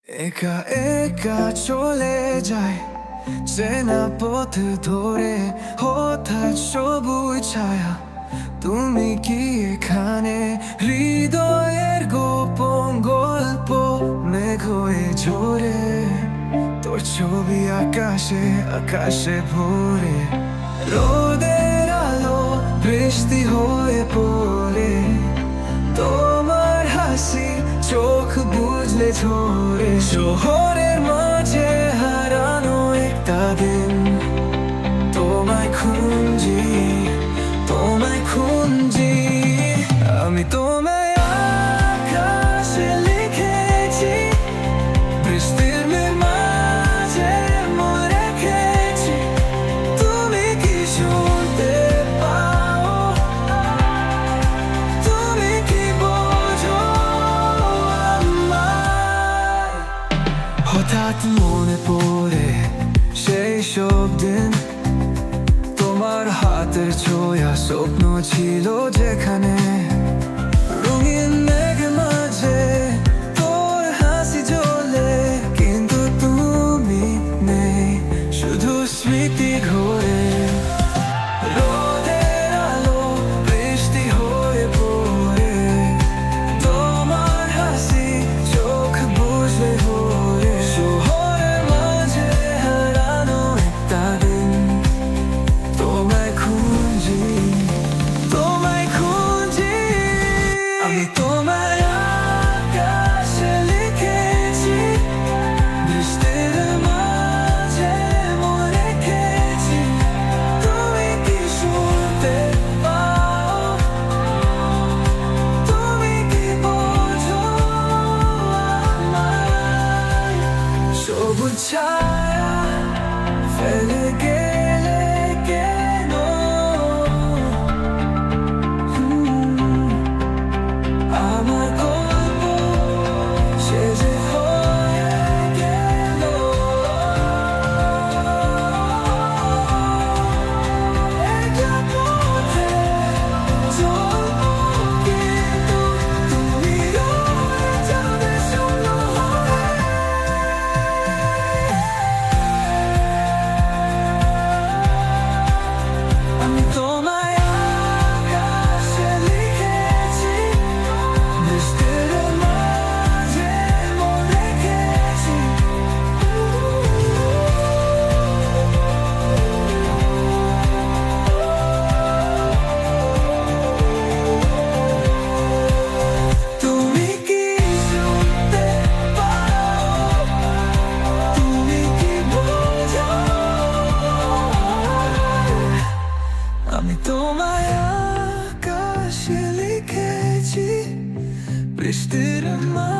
একা একা চলে যায় চেনা পথ ধরে হঠাৎ সবুজ ছায়া। তুমি কি এখানে? হৃদয়ের গোপন গল্প মেঘ হয়ে ঝরে, তোর ছবি আকাশে আকাশে ভরে। রোদের আলো বৃষ্টি হয়ে পড়ে, তোমার হাসি চোখ বুঝলে ঝরে। শহরের মাঝে হারানো একটা দিন, তোমায় খুঁজি, তোমায় খুঁজি। আমি তোমায় আকাশে লিখেছি, বৃষ্টির মাঝে মনে রেখেছি। তুমি কি শুনতে পাও? তুমি কি বোঝো আমায়? হঠাৎ মনে পড়ে সেই সব দিন, তোমার হাতের ছোঁয়া স্বপ্ন ছিল যেখানে। রঙিন মেঘ মাঝে তোর হাসি জ্বলে, কিন্তু তুমি নেই, শুধু স্মৃতি ঘোরে। রোদের আলো বৃষ্টি হয়ে পড়ে, তোমার হাসি চোখ বুঝলে ভরে। শহরের মাঝে হারানো একটা দিন, তোমায় খুঁজি, তোমায় খুঁজি। আমি তোমায় আকাশে লিখেছি, বৃষ্টির মাঝে মনে রেখেছি। তুমি কি শুনতে পাও? তুমি কি বোঝো আমায়? সবুজ ছায়া ফেলে গেলে কেন? আমার গল্প শেষ হয়ে গেল। একটা পথে চলবো, কিন্তু তুমি রয়ে যাবে শূন্য হয়ে। আমি তোমায় আকাশে লিখেছি, বৃষ্টির মাঝে মনে রেখেছি। তুমি কি শুনতে পাও? তুমি কি বোঝো? আমি তোমায় আকাশে লিখেছি, বৃষ্টির মা